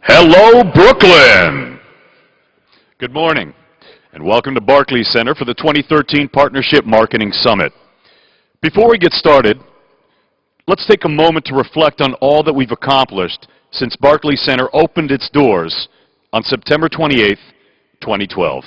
Hello, Brooklyn! Good morning, and welcome to Barclays Center for the 2013 Partnership Marketing Summit. Before we get started, let's take a moment to reflect on all that we've accomplished since Barclays Center opened its doors on September 28, 2012.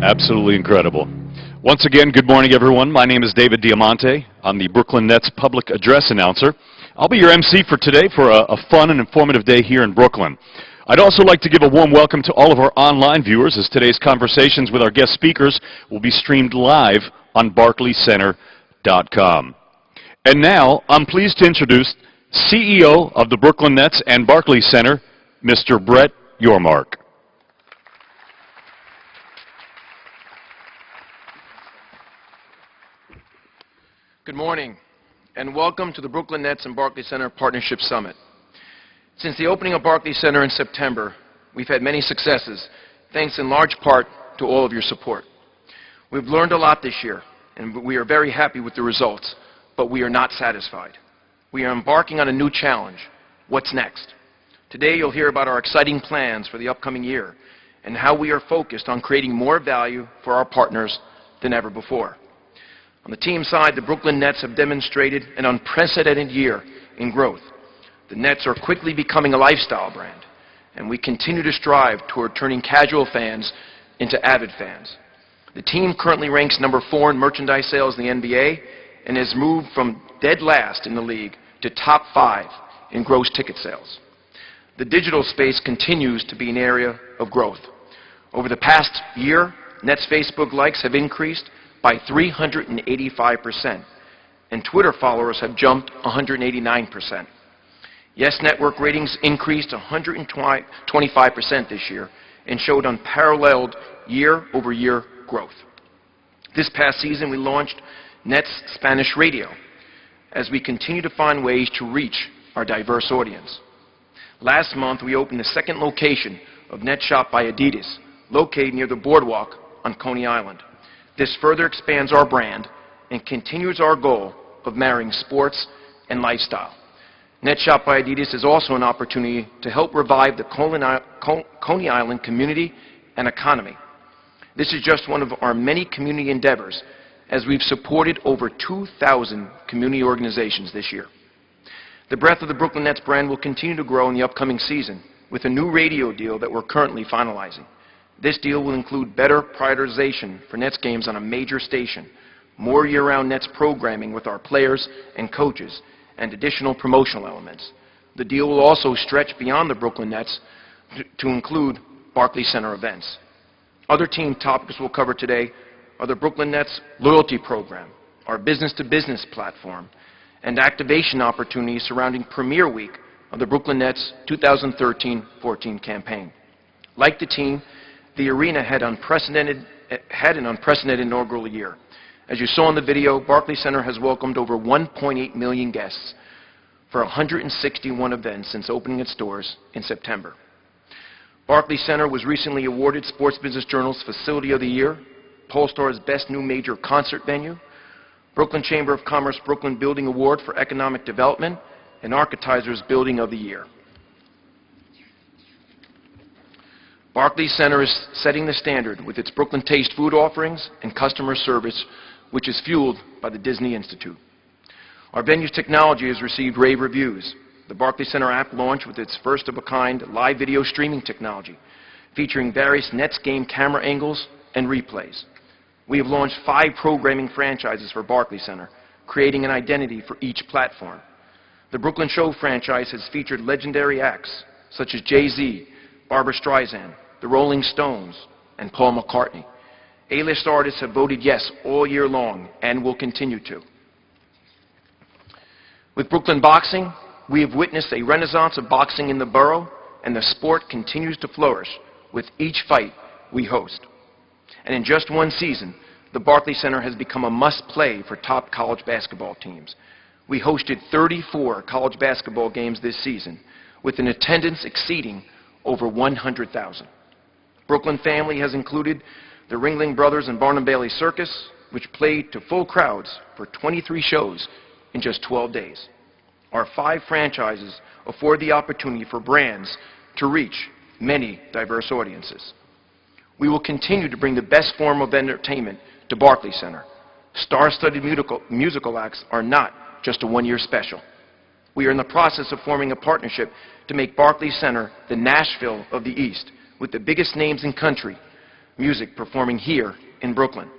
Absolutely incredible. Once again, good morning, everyone. My name is David Diamante. I'm the Brooklyn Nets public address announcer. I'll be your MC for today for a fun and informative day here in Brooklyn. I'd also like to give a warm welcome to all of our online viewers, as today's conversations with our guest speakers will be streamed live on barclayscenter.com. And now, I'm pleased to introduce CEO of the Brooklyn Nets and Barclays Center, Mr. Brett Yormark. Good morning, and welcome to the Brooklyn Nets and Barclays Center Partnership Summit. Since the opening of Barclays Center in September, we've had many successes, thanks in large part to all of your support. We've learned a lot this year, and we are very happy with the results, but we are not satisfied. We are embarking on a new challenge. What's next? Today, you'll hear about our exciting plans for the upcoming year and how we are focused on creating more value for our partners than ever before. On the team side, the Brooklyn Nets have demonstrated an unprecedented year in growth. The Nets are quickly becoming a lifestyle brand, and we continue to strive toward turning casual fans into avid fans. The team currently ranks number 4 in merchandise sales in the NBA and has moved from dead last in the league to top 5 in gross ticket sales. The digital space continues to be an area of growth. Over the past year, Nets Facebook likes have increased by 385%, and Twitter followers have jumped 189%. Yes Network ratings increased 125% this year and showed unparalleled year-over-year growth. This past season, we launched Nets Spanish Radio as we continue to find ways to reach our diverse audience. Last month, we opened the second location of Net Shop by Adidas, located near the boardwalk on Coney Island. This further expands our brand and continues our goal of marrying sports and lifestyle. Net Shop by Adidas is also an opportunity to help revive the Coney Island community and economy. This is just one of our many community endeavors, as we've supported over 2,000 community organizations this year. The breadth of the Brooklyn Nets brand will continue to grow in the upcoming season with a new radio deal that we're currently finalizing. This deal will include better prioritization for Nets games on a major station, more year-round Nets programming with our players and coaches, and additional promotional elements. The deal will also stretch beyond the Brooklyn Nets to include Barclays Center events. Other team topics we'll cover today are the Brooklyn Nets loyalty program, our business-to-business platform, and activation opportunities surrounding Premier Week of the Brooklyn Nets 2013-14 campaign. Like the team, the arena had an unprecedented inaugural year. As you saw in the video, Barclays Center has welcomed over 1.8 million guests for 161 events since opening its doors in September. Barclays Center was recently awarded Sports Business Journal's Facility of the Year, Pollstar's Best New Major Concert Venue, Brooklyn Chamber of Commerce Brooklyn Building Award for Economic Development, and Architizer's Building of the Year. Barclays Center is setting the standard with its Brooklyn Taste food offerings and customer service, which is fueled by the Disney Institute. Our venue's technology has received rave reviews. The Barclays Center app launched with its first-of-a-kind live video streaming technology, featuring various Nets game camera angles and replays. We have launched 5 programming franchises for Barclays Center, creating an identity for each platform. The Brooklyn Show franchise has featured legendary acts such as Jay-Z, Barbra Streisand, the Rolling Stones, and Paul McCartney. A-list artists have voted yes all year long and will continue to. With Brooklyn Boxing, we have witnessed a renaissance of boxing in the borough, and the sport continues to flourish with each fight we host. And in just one season, the Barclays Center has become a must-play for top college basketball teams. We hosted 34 college basketball games this season, with an attendance exceeding over 100,000. Brooklyn Family has included the Ringling Brothers and Barnum Bailey Circus, which played to full crowds for 23 shows in just 12 days. Our 5 franchises afford the opportunity for brands to reach many diverse audiences. We will continue to bring the best form of entertainment to Barclays Center. Star-studded musical acts are not just a one-year special. We are in the process of forming a partnership to make Barclays Center the Nashville of the East, with the biggest names in country music performing here in Brooklyn.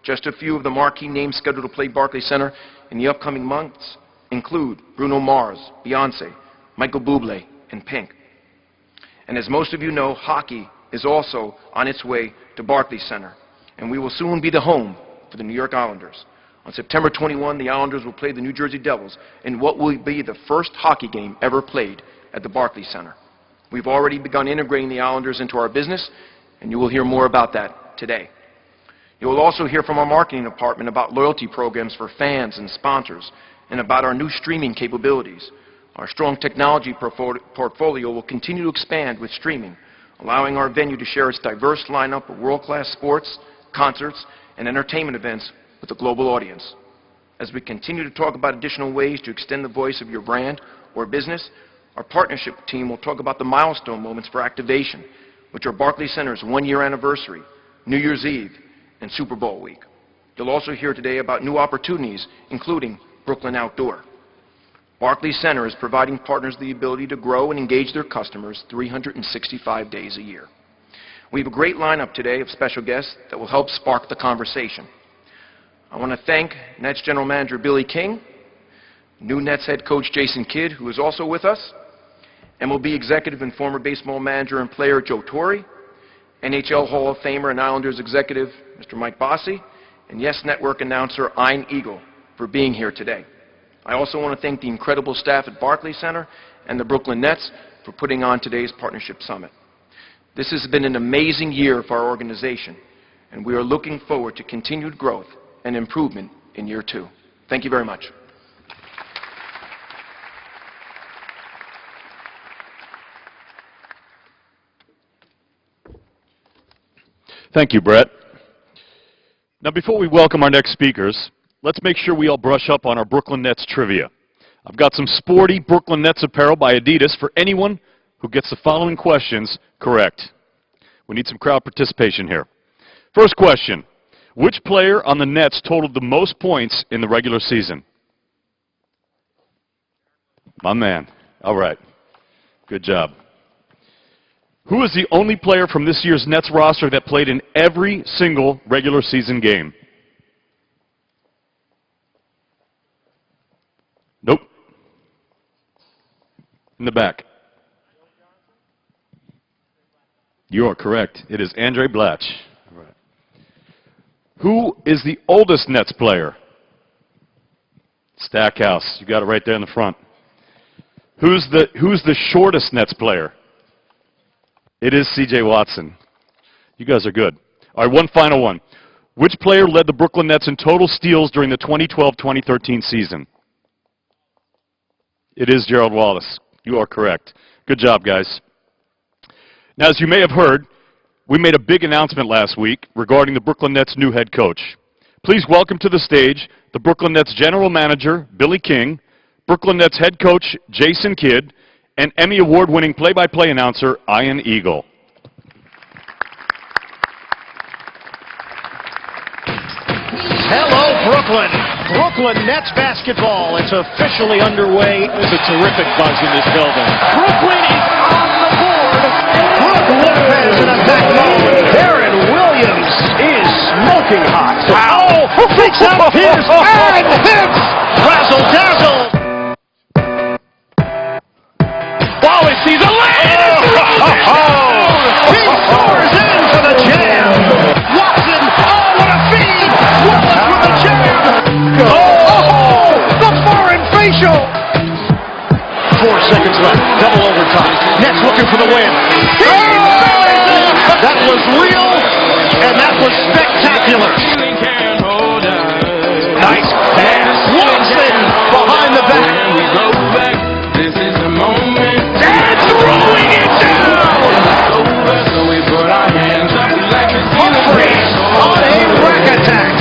Just a few of the marquee names scheduled to play Barclays Center in the upcoming months include Bruno Mars, Beyonce, Michael Bublé, and Pink. And as most of you know, hockey is also on its way to Barclays Center, and we will soon be the home for the New York Islanders. On September 21, the Islanders will play the New Jersey Devils in what will be the first hockey game ever played at the Barclays Center. We've already begun integrating the Islanders into our business, and you will hear more about that today. You will also hear from our marketing department about loyalty programs for fans and sponsors, and about our new streaming capabilities. Our strong technology portfolio will continue to expand with streaming, allowing our venue to share its diverse lineup of world-class sports, concerts, and entertainment events with a global audience. As we continue to talk about additional ways to extend the voice of your brand or business, our partnership team will talk about the milestone moments for activation, which are Barclays Center's 1-year anniversary, New Year's Eve, and Super Bowl week. You'll also hear today about new opportunities, including Brooklyn Outdoor. Barclays Center is providing partners the ability to grow and engage their customers 365 days a year. We have a great lineup today of special guests that will help spark the conversation. I want to thank Nets General Manager Billy King, new Nets head coach Jason Kidd, who is also with us, MLB executive and former baseball manager and player Joe Torre, NHL Hall of Famer and Islanders executive Mr. Mike Bossy, and Yes Network announcer Ein Eagle for being here today. I also want to thank the incredible staff at Barclays Center and the Brooklyn Nets for putting on today's Partnership Summit. This has been an amazing year for our organization, and we are looking forward to continued growth and improvement in year 2. Thank you very much. Thank you, Brett. Now, before we welcome our next speakers, let's make sure we all brush up on our Brooklyn Nets trivia. I've got some sporty Brooklyn Nets apparel by Adidas for anyone who gets the following questions correct. We need some crowd participation here. First question, which player on the Nets totaled the most points in the regular season? My man. All right. Good job. Who is the only player from this year's Nets roster that played in every single regular season game? Nope. In the back. You are correct. It is Andre Blatch. All right. Who is the oldest Nets player? Stackhouse. You got it right there in the front. Who's the shortest Nets player? It is C.J. Watson. You guys are good. All right, one final one. Which player led the Brooklyn Nets in total steals during the 2012-2013 season? It is Gerald Wallace. You are correct. Good job, guys. Now, as you may have heard, we made a big announcement last week regarding the Brooklyn Nets' new head coach. Please welcome to the stage the Brooklyn Nets general manager, Billy King, Brooklyn Nets head coach, Jason Kidd, and Emmy Award-winning play-by-play announcer, Ian Eagle. Hello, Brooklyn. Brooklyn Nets basketball. It's officially underway. There's a terrific buzz in this building. Brooklyn is on the board. Brook Lopez in attack mode. Darren Williams is smoking hot. Wow. Picks up Pierce and hits. Razzle dazzle. Wallace sees a lane. He soars in for the jam. Watson, oh, what a feed. Wallace with a jam. Oh, the foreign facial. 4 seconds left. Double overtime. Nets looking for the win. That was real, and that was spectacular. Nice pass. Watson behind the back. This is the moment. And throwing it down. Humphries on a rack attack.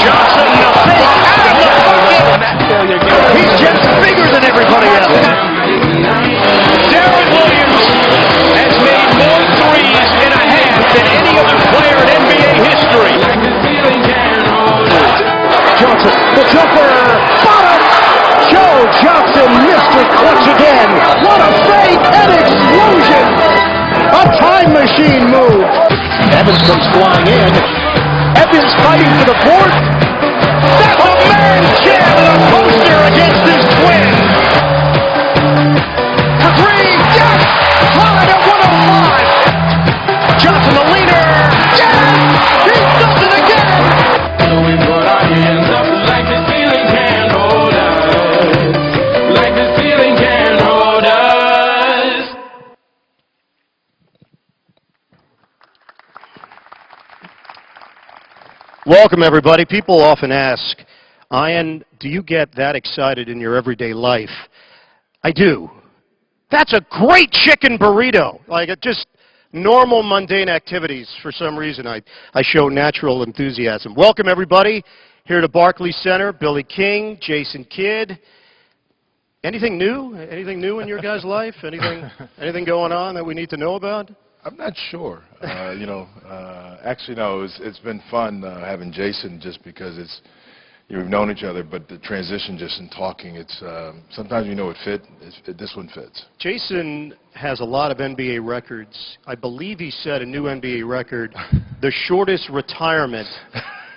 Johnson the fake out of the pocket. He's just bigger than everybody else. Darren Williams has made more threes in a half than any other player in NBA history. Johnson, the jumper, bottom. Joe Johnson missed it once again. What a fake and explosion. A time machine move. Evans comes flying in. Evans fighting for the board. That's a man jam and a poster against his twin. For three, yes! Tied at 105. Johnson the leader. Yes! He does it again. So we put our hands up like the ceiling can hold us. Like the ceiling can hold us. Welcome, everybody. People often ask, Ian, do you get that excited in your everyday life? I do. That's a great chicken burrito. Like, just normal, mundane activities. For some reason, I show natural enthusiasm. Welcome, everybody, here to Barclays Center. Billy King, Jason Kidd. Anything new? Anything new in your guys' life? Anything going on that we need to know about? I'm not sure. Actually, no. It's been fun having Jason, just because we've known each other, but the transition just in talking, it's sometimes it fit. This one fits. Jason Has a lot of NBA records. I believe he set a new NBA record, the shortest retirement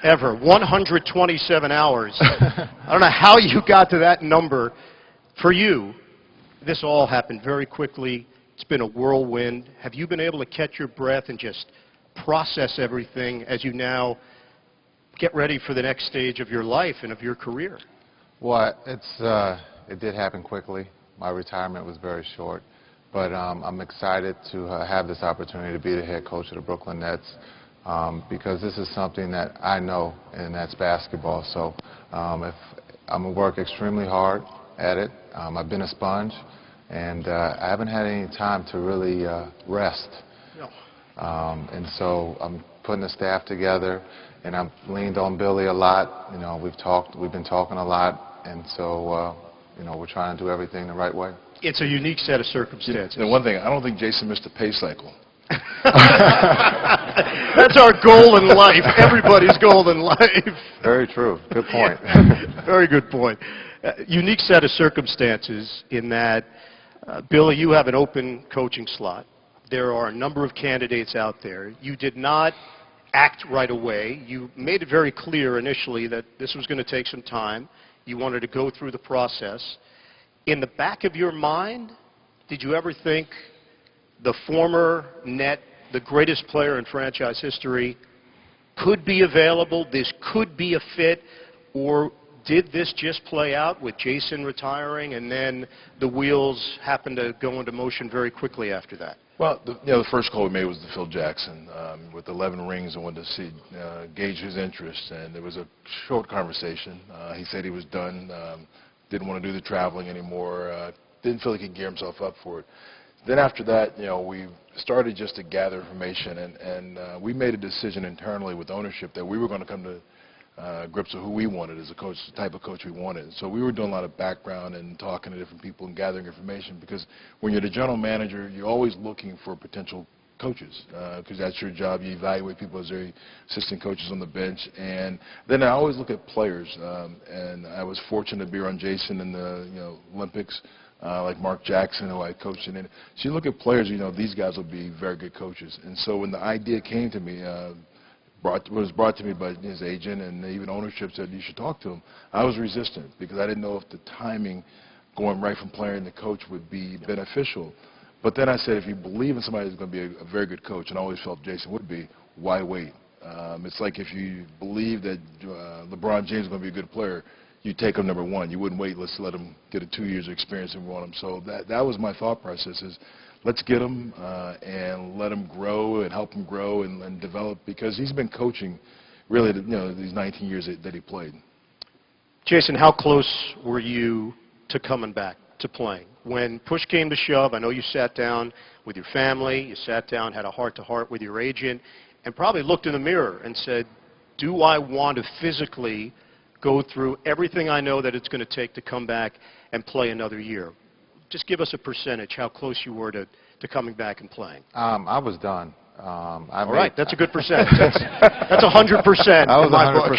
ever, 127 hours. I don't know how you got to that number. For you, this all happened very quickly. It's been a whirlwind. Have you been able to catch your breath and just process everything as you now get ready for the next stage of your life and of your career? Well, it did happen quickly. My retirement was very short. But I'm excited to have this opportunity to be the head coach of the Brooklyn Nets because this is something that I know, and that's basketball. So I'm going to work extremely hard at it. I've been a sponge, and I haven't had any time to really rest. No. And so I'm putting the staff together, and I've leaned on Billy a lot. You know, we've been talking a lot, and so you know, we're trying to do everything the right way. It's a unique set of circumstances. And one thing, I don't think Jason missed a pay cycle. That's our goal in life. Everybody's goal in life. Very true. Good point. Yeah. Very good point. Unique set of circumstances in that, Billy, you have an open coaching slot. There are a number of candidates out there. You did not act right away. You made it very clear initially that this was going to take some time. You wanted to go through the process. In the back of your mind, did you ever think the former Net, the greatest player in franchise history, could be available, this could be a fit, or did this just play out with Jason retiring and then the wheels happened to go into motion very quickly after that? Well, the first call we made was to Phil Jackson. With 11 rings, I wanted to gauge his interest, and there was a short conversation. He said he was done, didn't want to do the traveling anymore, didn't feel he could gear himself up for it. Then after that, we started just to gather information, and we made a decision internally with ownership that we were going to come to grips with who we wanted as a coach, the type of coach we wanted. So we were doing a lot of background and talking to different people and gathering information, because when you're the general manager, you're always looking for potential coaches, because that's your job. You evaluate people as their assistant coaches on the bench. And then I always look at players, and I was fortunate to be around Jason in the Olympics, like Mark Jackson, who I coached in. So you look at players, these guys will be very good coaches. And so when the idea came to me, was brought to me by his agent, and even ownership said you should talk to him, I was resistant because I didn't know if the timing going right from player into coach would be beneficial. But then I said, if you believe in somebody who's going to be a very good coach, and I always felt Jason would be, why wait? It's like if you believe that LeBron James is going to be a good player, you take him number one. You wouldn't wait, let's let him get 2 years of experience and we want him. So that was my thought process, is let's get him and let him grow and help him grow and develop, because he's been coaching really these 19 years that he played. Jason, how close were you to coming back to playing? When push came to shove, I know you sat down with your family, you sat down, had a heart-to-heart with your agent, and probably looked in the mirror and said, do I want to physically go through everything I know that it's going to take to come back and play another year? Just give us a percentage, how close you were to coming back and playing. I was done. All right, that's a good percentage. That's 100%. I was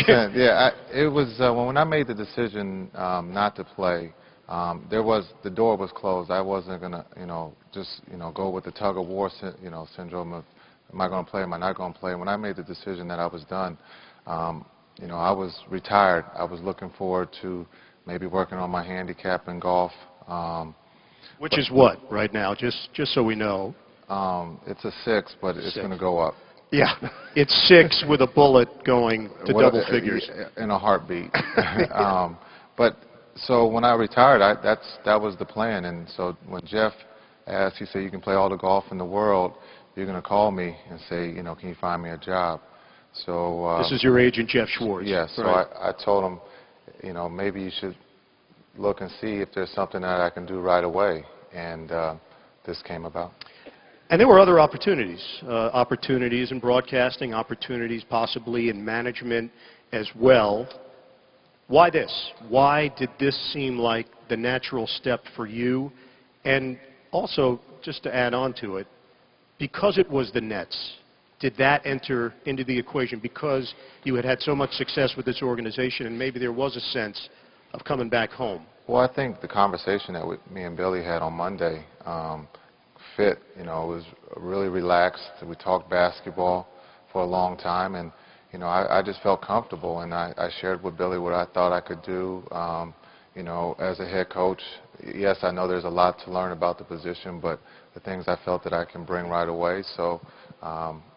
100%. Yeah, it was when I made the decision not to play. The door was closed. I wasn't gonna, just go with the tug of war, syndrome of, am I going to play? Am I not going to play? When I made the decision that I was done, I was retired. I was looking forward to maybe working on my handicap in golf. Which is what right now? Just so we know. It's a 6, but it's going to go up. Yeah, it's 6 with a bullet going to double figures in a heartbeat. But so when I retired, that was the plan. And so when Jeff asked, he said, "You can play all the golf in the world. You're going to call me and say, can you find me a job?" So this is your agent, Jeff Schwartz. Yes. Yeah, so right. I told him, maybe you should look and see if there's something that I can do right away. And this came about. And there were other opportunities, opportunities in broadcasting, opportunities possibly in management as well. Why this? Why did this seem like the natural step for you? And also, just to add on to it, because it was the Nets, did that enter into the equation? Because you had had so much success with this organization, and maybe there was a sense of coming back home. Well, I think the conversation that me and Billy had on Monday fit. It was really relaxed. We talked basketball for a long time, and I just felt comfortable, and I shared with Billy what I thought I could do. As a head coach, yes, I know there's a lot to learn about the position, but the things I felt that I can bring right away. So,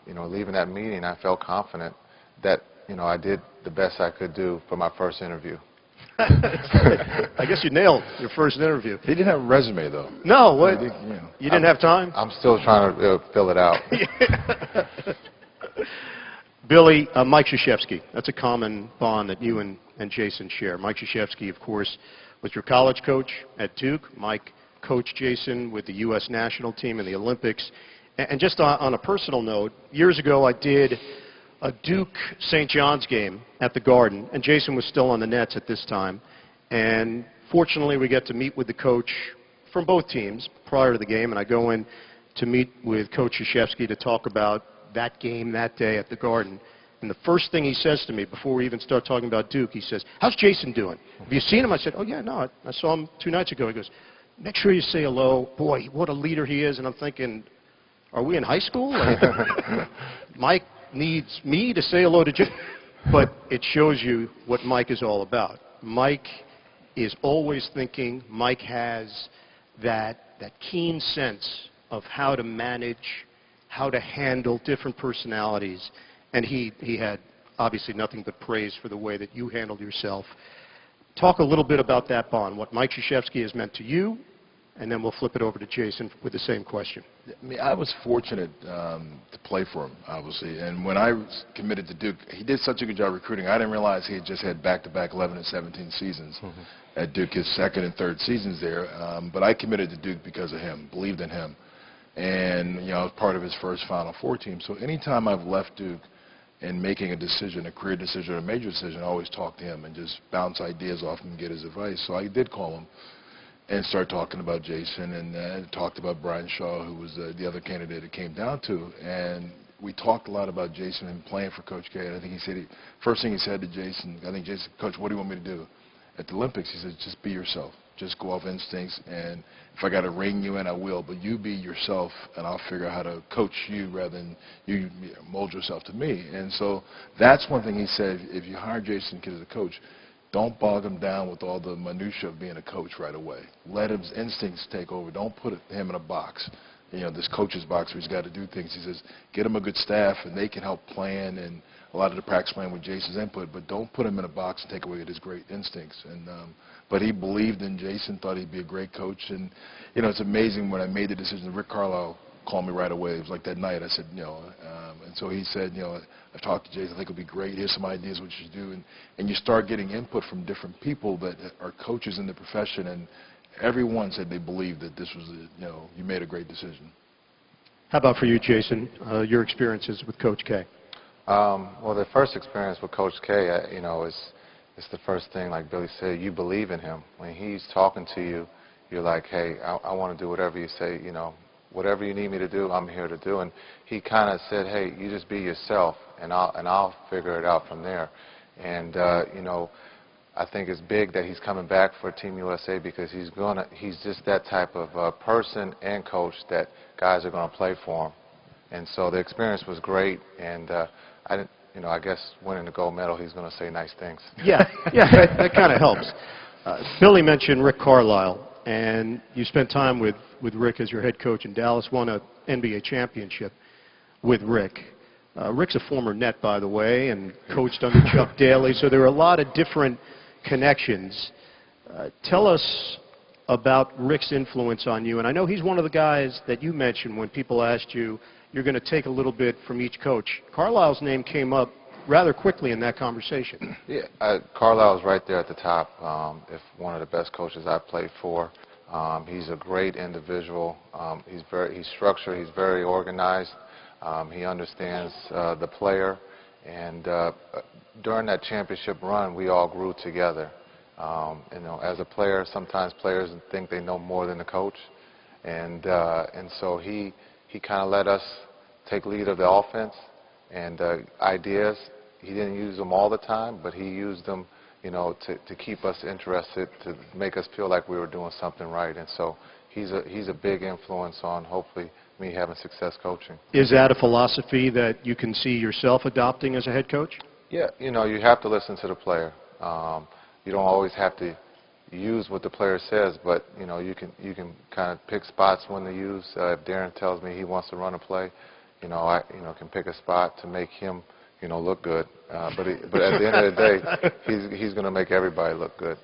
leaving that meeting, I felt confident that I did the best I could do for my first interview. I guess you nailed your first interview. He didn't have a resume, though. No, what? You didn't have time? I'm still trying to fill it out. Billy, Mike Krzyzewski, that's a common bond that you and Jason share. Mike Krzyzewski, of course, was your college coach at Duke. Mike coached Jason with the U.S. national team in the Olympics. And just on a personal note, years ago I did a Duke-St. John's game at the Garden, and Jason was still on the Nets at this time. And fortunately, we get to meet with the coach from both teams prior to the game, and I go in to meet with Coach Krzyzewski to talk about that game that day at the Garden. And the first thing he says to me before we even start talking about Duke, he says, "How's Jason doing? Have you seen him?" I said, "Oh, yeah, no, I saw him 2 nights ago." He goes, "Make sure you say hello. Boy, what a leader he is." And I'm thinking, are we in high school? Like, Mike needs me to say hello to Jason. But it shows you what Mike is all about. Mike is always thinking. Mike has that keen sense of how to manage, how to handle different personalities. And he had obviously nothing but praise for the way that you handled yourself. Talk a little bit about that bond, what Mike Krzyzewski has meant to you, and then we'll flip it over to Jason with the same question. I mean, I was fortunate to play for him, obviously. And when I was committed to Duke, he did such a good job recruiting. I didn't realize he had just had back-to-back 11 and 17 seasons at Duke, his second and third seasons there. But I committed to Duke because of him, believed in him. And, you know, I was part of his first Final Four team. So anytime I've left Duke and making a decision, a career decision or a major decision, I always talk to him and just bounce ideas off him and get his advice. So I did call him and start talking about Jason, and talked about Brian Shaw, who was the other candidate it came down to. And we talked a lot about Jason and playing for Coach K. And I think he said, first thing he said to Jason, I think Jason, "Coach, what do you want me to do?" At the Olympics, he said, "Just be yourself. Just go off instincts, and if I got to rein you in, I will. But you be yourself, and I'll figure out how to coach you rather than you mold yourself to me." And so that's one thing he said. If you hire Jason Kidd as a coach, don't bog him down with all the minutia of being a coach right away. Let his instincts take over. Don't put him in a box, you know, this coach's box where he's got to do things. He says, get him a good staff, and they can help plan and a lot of the practice plan with Jason's input, but don't put him in a box and take away his great instincts. And but he believed in Jason, thought he'd be a great coach. And, you know, it's amazing when I made the decision, Rick Carlisle called me right away. It was like that night. I said, you know, and so he said, you know, I've talked to Jason. I think it'll be great. Here's some ideas what you should do. And you start getting input from different people that are coaches in the profession, and everyone said they believed that this was, you know, you made a great decision. How about for you, Jason, your experiences with Coach K? Well, the first experience with Coach K, you know, is the first thing, like Billy said, you believe in him. When he's talking to you, you're like, hey, I want to do whatever you say, you know, whatever you need me to do, I'm here to do. And he kind of said, hey, you just be yourself, and I'll figure it out from there. And, you know, I think it's big that he's coming back for Team USA because he's just that type of person and coach that guys are going to play for him. And so the experience was great, and you know, I guess winning the gold medal, he's going to say nice things. Yeah, that kind of helps. Billy mentioned Rick Carlisle, and you spent time with Rick as your head coach in Dallas, won an NBA championship with Rick. Rick's a former Net, by the way, and coached under Chuck Daly, so there are a lot of different connections. Tell us about Rick's influence on you, and I know he's one of the guys that you mentioned when people asked you, you're going to take a little bit from each coach. Carlisle's name came up rather quickly in that conversation. Yeah, Carlisle's right there at the top. If one of the best coaches I've played for. He's a great individual. He's structured. He's very organized. He understands the player. And during that championship run, we all grew together. You know, as a player, sometimes players think they know more than the coach, and so he kind of let us take lead of the offense and ideas. He didn't use them all the time, but he used them, you know, to keep us interested, to make us feel like we were doing something right. And so he's a big influence on, hopefully, me having success coaching. Is that a philosophy that you can see yourself adopting as a head coach? Yeah, you know, you have to listen to the player. You don't always have to use what the player says, but you know, you can kind of pick spots when to use. If Darren tells me he wants to run a play, you know, I can pick a spot to make him, you know, look good. But at the end of the day, he's going to make everybody look good.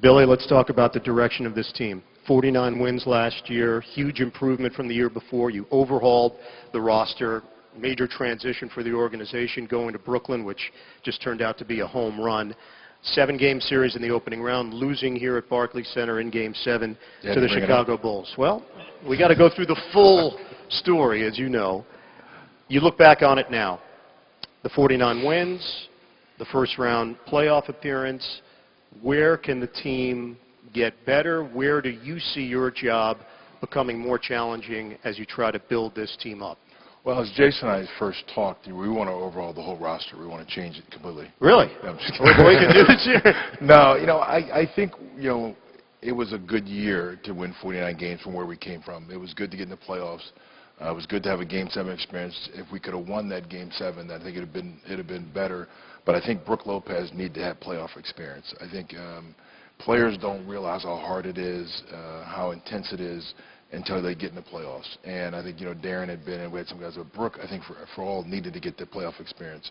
Billy, let's talk about the direction of this team. 49 wins last year, huge improvement from the year before. You overhauled the roster, major transition for the organization, going to Brooklyn, which just turned out to be a home run. 7-game series in the opening round, losing here at Barclays Center in Game 7 to the Chicago Bulls. Well, we got to go through the full story, as you know. You look back on it now. The 49 wins, the first-round playoff appearance. Where can the team get better? Where do you see your job becoming more challenging as you try to build this team up? Well, as Jason and I first talked, we want to overhaul the whole roster. We want to change it completely. Really? No, I'm just What we can do this year? No, I think, it was a good year to win 49 games from where we came from. It was good to get in the playoffs. It was good to have a Game 7 experience. If we could have won that Game 7, I think it'd have been better. But I think Brook Lopez needed to have playoff experience. I think players don't realize how hard it is, how intense it is, until they get in the playoffs. And I think, Darren had been, and we had some guys, but Brook, I think, for all, needed to get the playoff experience.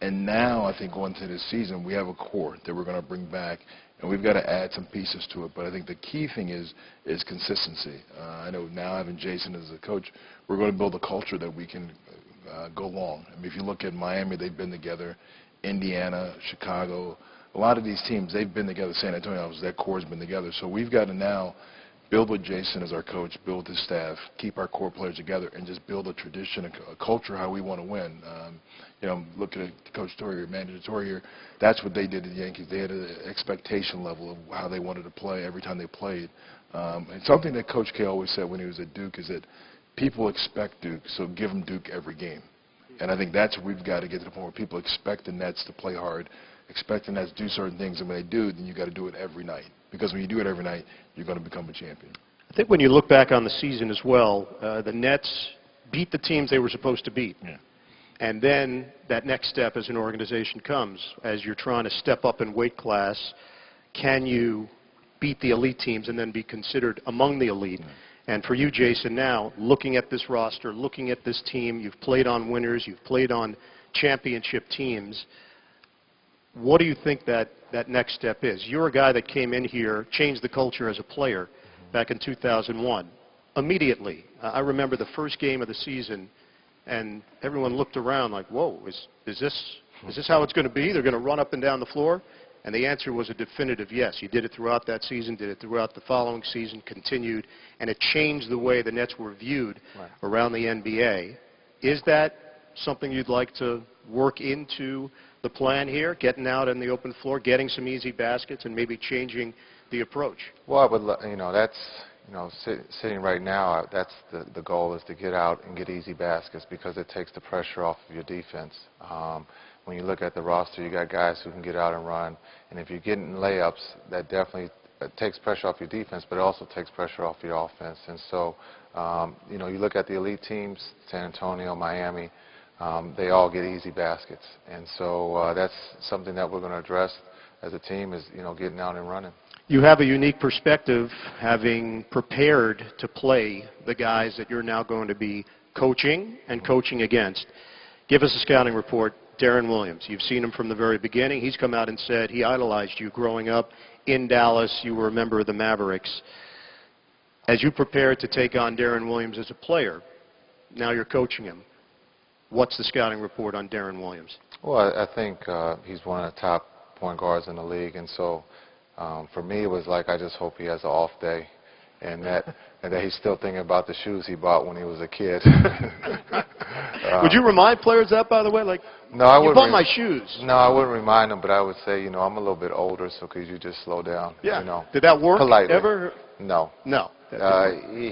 And now, I think, going into this season, we have a core that we're going to bring back, and we've got to add some pieces to it. But I think the key thing is consistency. I know now, having Jason as a coach, we're going to build a culture that we can go long. I mean, if you look at Miami, they've been together. Indiana, Chicago, a lot of these teams, they've been together. San Antonio, that core has been together. So we've got to now build with Jason as our coach, build with his staff, keep our core players together, and just build a tradition, a culture how we want to win. Looking at Coach Torrier, Manager Torrier, that's what they did to the Yankees. They had an expectation level of how they wanted to play every time they played. And something that Coach K always said when he was at Duke is that people expect Duke, so give them Duke every game. And I think that's where we've got to get to the point where people expect the Nets to play hard, expect the Nets to do certain things, and when they do, then you've got to do it every night. Because when you do it every night, you're going to become a champion. I think when you look back on the season as well, the Nets beat the teams they were supposed to beat. Yeah. And then that next step as an organization comes. As you're trying to step up in weight class, can you beat the elite teams and then be considered among the elite? Yeah. And for you, Jason, now, looking at this roster, looking at this team, you've played on winners, you've played on championship teams. What do you think that next step is? You're a guy that came in here, changed the culture as a player back in 2001. Immediately, I remember the first game of the season, and everyone looked around like, whoa, is this how it's going to be? They're going to run up and down the floor? And the answer was a definitive yes. You did it throughout that season, did it throughout the following season, continued, and it changed the way the Nets were viewed around the NBA. Is that something you'd like to work into the plan here, getting out on the open floor, getting some easy baskets, and maybe changing the approach? Well, I would, that's, sitting right now, that's the goal, is to get out and get easy baskets, because it takes the pressure off of your defense. When you look at the roster, you got guys who can get out and run, and if you're getting layups, that definitely takes pressure off your defense, but it also takes pressure off your offense. And so, you look at the elite teams, San Antonio, Miami, they all get easy baskets. And so that's something that we're going to address as a team, is, getting out and running. You have a unique perspective, having prepared to play the guys that you're now going to be coaching and coaching against. Give us a scouting report. Darren Williams, you've seen him from the very beginning. He's come out and said he idolized you growing up in Dallas. You were a member of the Mavericks. As you prepare to take on Darren Williams as a player, now you're coaching him. What's the scouting report on Darren Williams? Well, I think he's one of the top point guards in the league, and so for me, it was like, I just hope he has an off day, and that he's still thinking about the shoes he bought when he was a kid. Would you remind players that, by the way? Like, no, I wouldn't. You bought my shoes. No, I wouldn't remind them, but I would say, I'm a little bit older, so could you just slow down? Yeah. Did that work? Politely. Ever? No. No.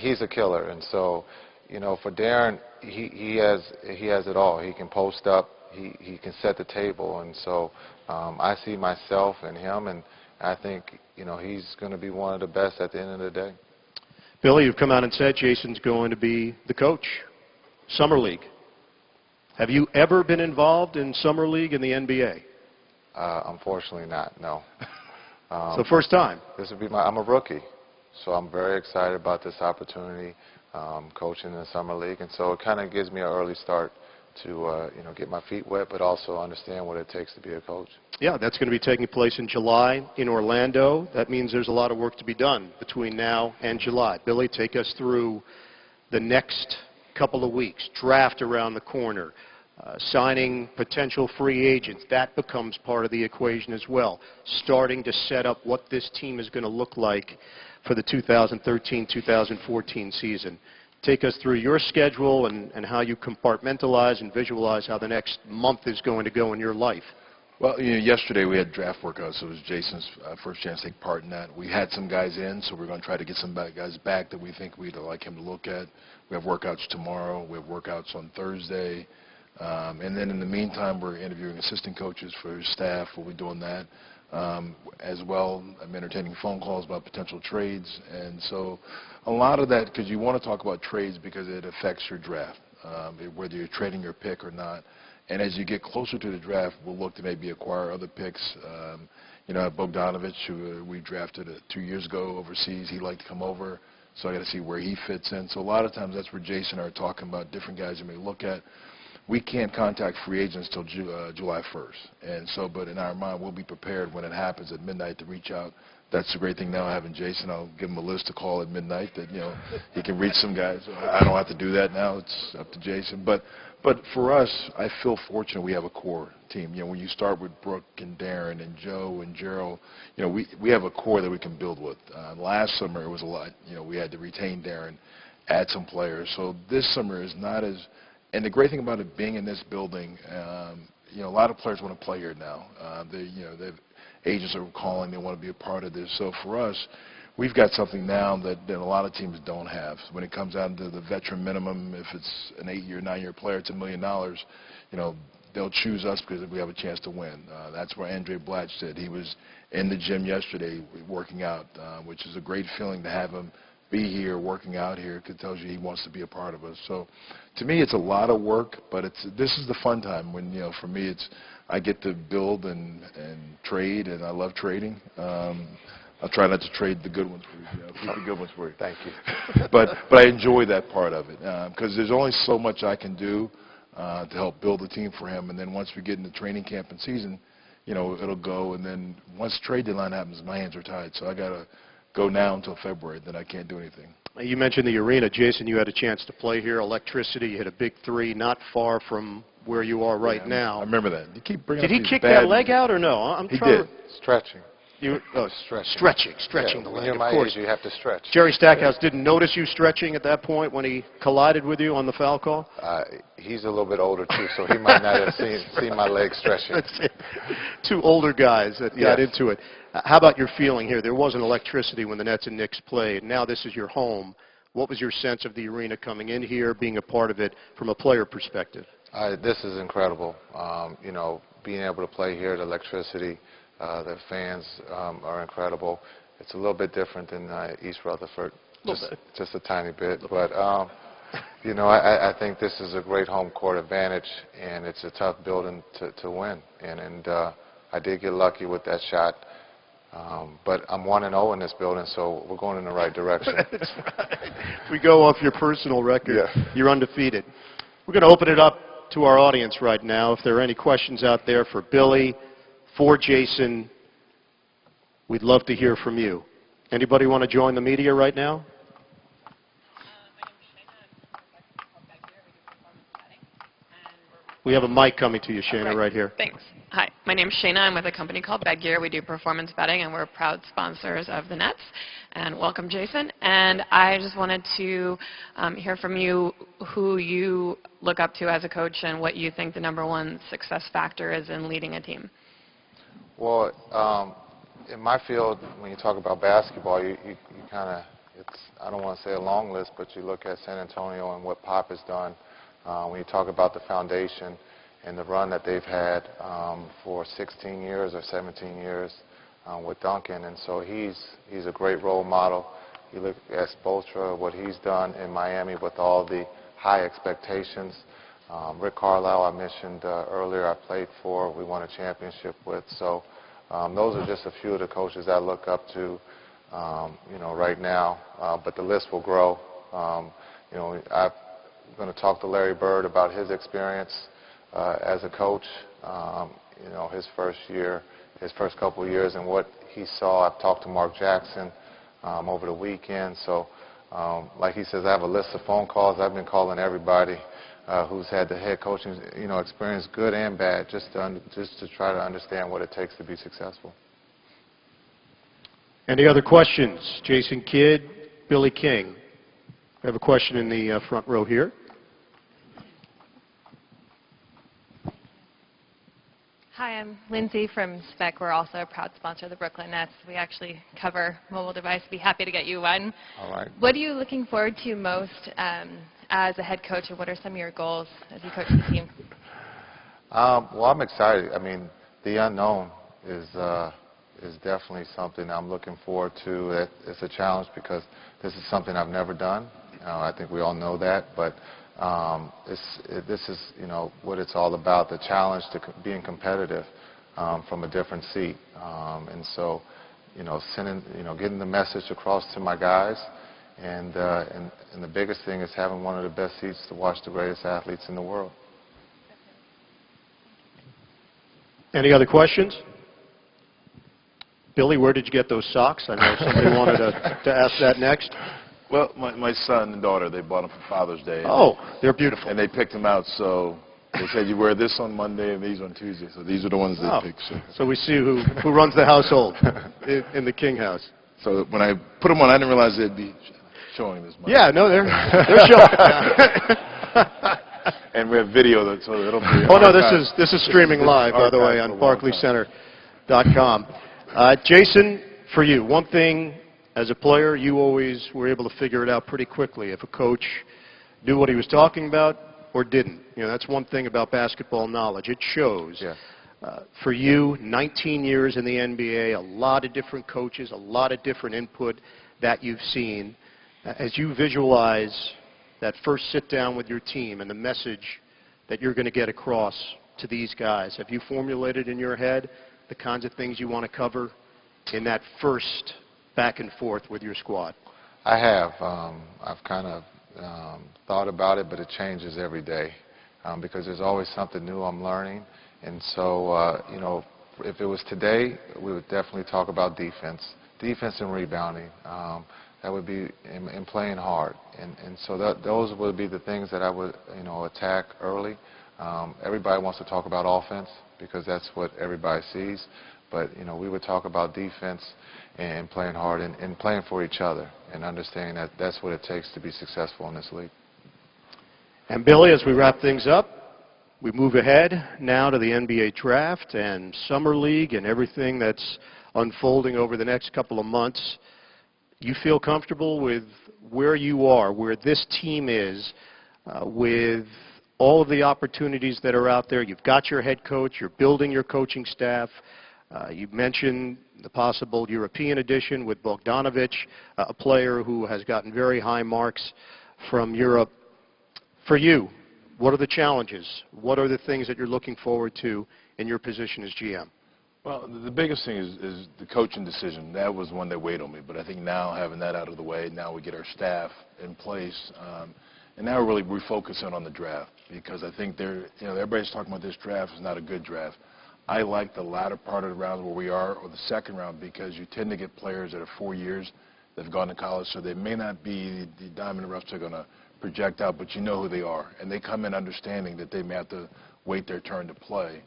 He's a killer, and so, for Darren, he has it all. He can post up. He can set the table, and so I see myself in him, and I think, he's going to be one of the best at the end of the day. Billy, you've come out and said Jason's going to be the coach. Summer League. Have you ever been involved in Summer League in the NBA? Unfortunately not, no. So first time? This would be I'm a rookie, so I'm very excited about this opportunity, coaching in the Summer League, and so it kind of gives me an early start to get my feet wet, but also understand what it takes to be a coach. Yeah, that's going to be taking place in July in Orlando. That means there's a lot of work to be done between now and July. Billy, take us through the next couple of weeks. Draft around the corner, signing potential free agents. That becomes part of the equation as well. Starting to set up what this team is going to look like for the 2013-2014 season. Take us through your schedule and how you compartmentalize and visualize how the next month is going to go in your life. Well, yesterday we had draft workouts, so it was Jason's first chance to take part in that. We had some guys in, so we're going to try to get some guys back that we think we'd like him to look at. We have workouts tomorrow. We have workouts on Thursday. And then in the meantime, we're interviewing assistant coaches for his staff. We'll be doing that. As well, I'm entertaining phone calls about potential trades. And so a lot of that, because you want to talk about trades because it affects your draft, whether you're trading your pick or not. And as you get closer to the draft, we'll look to maybe acquire other picks. Bogdanovich, who we drafted 2 years ago overseas, he'd like to come over. So I got to see where he fits in. So a lot of times that's where Jason and I are talking about different guys you may look at. We can't contact free agents till July 1st. And so, but in our mind, we'll be prepared when it happens at midnight to reach out. That's the great thing now having Jason. I'll give him a list to call at midnight that, he can reach some guys. I don't have to do that now. It's up to Jason. But for us, I feel fortunate we have a core team. When you start with Brooke and Darren and Joe and Gerald, we have a core that we can build with. Last summer it was a lot. We had to retain Darren, add some players. So this summer is not as. And the great thing about it being in this building, a lot of players want to play here now. Agents are calling, they want to be a part of this. So for us, we've got something now that a lot of teams don't have. So when it comes down to the veteran minimum, if it's an 8-year, 9-year player, it's $1 million. They'll choose us because we have a chance to win. That's where Andre Blatch did. He was in the gym yesterday working out, which is a great feeling to have him be here, working out here. It tells you he wants to be a part of us. So to me, it's a lot of work, but this is the fun time when, for me, I get to build and trade, and I love trading. I'll try not to trade the good ones for you. Keep the good ones for you. Thank you. but I enjoy that part of it because there's only so much I can do to help build a team for him. And then once we get into training camp and season, it'll go. And then once trade deadline happens, my hands are tied. So I got to go now until February. Then I can't do anything. You mentioned the arena. Jason, you had a chance to play here. Electricity, you hit a big three not far from where you are right now. I remember that. You keep bringing Did he kick that leg out or no? He did. Stretching. Stretching the leg, when you're of my course. age, you have to stretch. Jerry Stackhouse didn't notice you stretching at that point when he collided with you on the foul call? He's a little bit older, too, so he might not have seen my leg stretching. That's it. Two older guys that got into it. How about your feeling here? There wasn't electricity when the Nets and Knicks played. Now this is your home. What was your sense of the arena coming in here, being a part of it from a player perspective? This is incredible. Being able to play here, the electricity, the fans are incredible. It's a little bit different than East Rutherford, just a tiny bit. But, I think this is a great home court advantage, and it's a tough building to win. And I did get lucky with that shot. But I'm 1-0 in this building, so we're going in the right direction. That's right. If we go off your personal record, you're undefeated. We're going to open it up to our audience right now. If there are any questions out there for Billy, for Jason, we'd love to hear from you. Anybody want to join the media right now? We have a mic coming to you, Shayna, right here. Thanks. Hi, my name's Shayna. I'm with a company called Bedgear. We do performance betting, and we're proud sponsors of the Nets. And welcome, Jason. And I just wanted to hear from you who you look up to as a coach and what you think the #1 success factor is in leading a team. Well, in my field, when you talk about basketball, you kind of, I don't want to say a long list, but you look at San Antonio and what Pop has done. When you talk about the foundation and the run that they've had for 16 years or 17 years with Duncan, and so he's a great role model. You look at Spoelstra, what he's done in Miami with all the high expectations. Rick Carlisle, I mentioned earlier, I played for, we won a championship with. So those are just a few of the coaches I look up to, right now. But the list will grow. I'm going to talk to Larry Bird about his experience as a coach. His first year, his first couple of years, and what he saw. I've talked to Mark Jackson over the weekend. So, like he says, I have a list of phone calls. I've been calling everybody who's had the head coaching, experience, good and bad, just to try to understand what it takes to be successful. Any other questions? Jason Kidd, Billy King. I have a question in the front row here. Hi, I'm Lindsay from Spec. We're also a proud sponsor of the Brooklyn Nets. We actually cover mobile device. Be happy to get you one. All right. What are you looking forward to most as a head coach, and what are some of your goals as you coach the team? Well, I'm excited. I mean, the unknown is definitely something I'm looking forward to. It's a challenge because this is something I've never done. I think we all know that, but this is, what it's all about, the challenge to being competitive from a different seat. And so, getting the message across to my guys, and the biggest thing is having one of the best seats to watch the greatest athletes in the world. Any other questions? Billy, where did you get those socks? I know somebody wanted to ask that next. Well, my son and daughter, they bought them for Father's Day. Oh, they're beautiful. And they picked them out, so they said you wear this on Monday and these on Tuesday. So these are the ones they picked. So we see who runs the household in the King house. So when I put them on, I didn't realize they'd be showing this much. Yeah, no, they're showing. And we have video, so it'll be. Oh no, this is streaming live, by the way, on BarclaysCenter.com. Jason, for you, one thing as a player, you always were able to figure it out pretty quickly if a coach knew what he was talking about or didn't. That's one thing about basketball knowledge. It shows. Yeah. For you, 19 years in the NBA, a lot of different coaches, a lot of different input that you've seen. As you visualize that first sit down with your team and the message that you're going to get across to these guys, have you formulated in your head the kinds of things you want to cover in that first back and forth with your squad? I have. I've kind of thought about it, but it changes every day because there's always something new I'm learning. And so, if it was today, we would definitely talk about defense and rebounding. That would be in playing hard. And so those would be the things that I would, attack early. Everybody wants to talk about offense because that's what everybody sees. But, we would talk about defense and playing hard and playing for each other and understanding that that's what it takes to be successful in this league. And Billy, as we wrap things up, we move ahead now to the NBA draft and Summer League and everything that's unfolding over the next couple of months. You feel comfortable with where you are, where this team is, with all of the opportunities that are out there? You've got your head coach, you're building your coaching staff. You mentioned the possible European edition with Bogdanovic, a player who has gotten very high marks from Europe. For you, what are the challenges? What are the things that you're looking forward to in your position as GM? Well, the biggest thing is the coaching decision. That was one that weighed on me. But I think now having that out of the way, now we get our staff in place. And now we're really refocusing on the draft because I think everybody's talking about this draft is not a good draft. I like the latter part of the round where we are, or the second round, because you tend to get players that are 4 years that have gone to college, so they may not be the diamond in the rough they're going to project out, but you know who they are. And they come in understanding that they may have to wait their turn to play.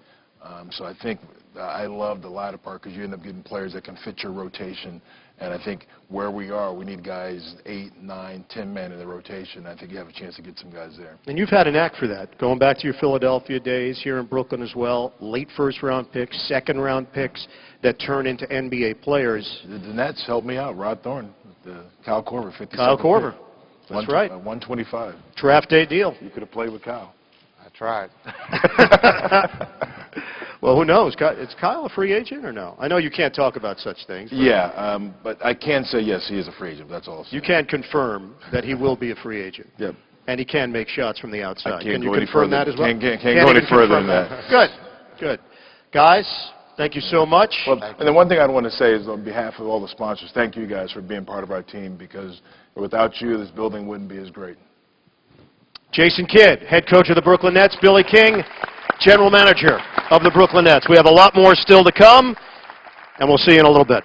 So I think I love the latter part because you end up getting players that can fit your rotation. And I think where we are, we need guys 8, 9, 10 men in the rotation. I think you have a chance to get some guys there. And you've had an knack for that, going back to your Philadelphia days, here in Brooklyn as well. Late first-round picks, second-round picks that turn into NBA players. The Nets helped me out. Rod Thorne, Kyle Korver, 57. Kyle Korver. That's right. 125. Draft day deal. You could have played with Kyle. I tried. Well, who knows? Is Kyle a free agent or no? I know you can't talk about such things. Yeah, but I can say, yes, he is a free agent. That's all. You can't confirm that he will be a free agent. Yep. And he can make shots from the outside. Can you confirm that as well? Can't go any further than that. Good. Good. Guys, thank you so much. Well, and the one thing I want to say is on behalf of all the sponsors, thank you guys for being part of our team because without you, this building wouldn't be as great. Jason Kidd, head coach of the Brooklyn Nets. Billy King, general manager of the Brooklyn Nets. We have a lot more still to come, and we'll see you in a little bit.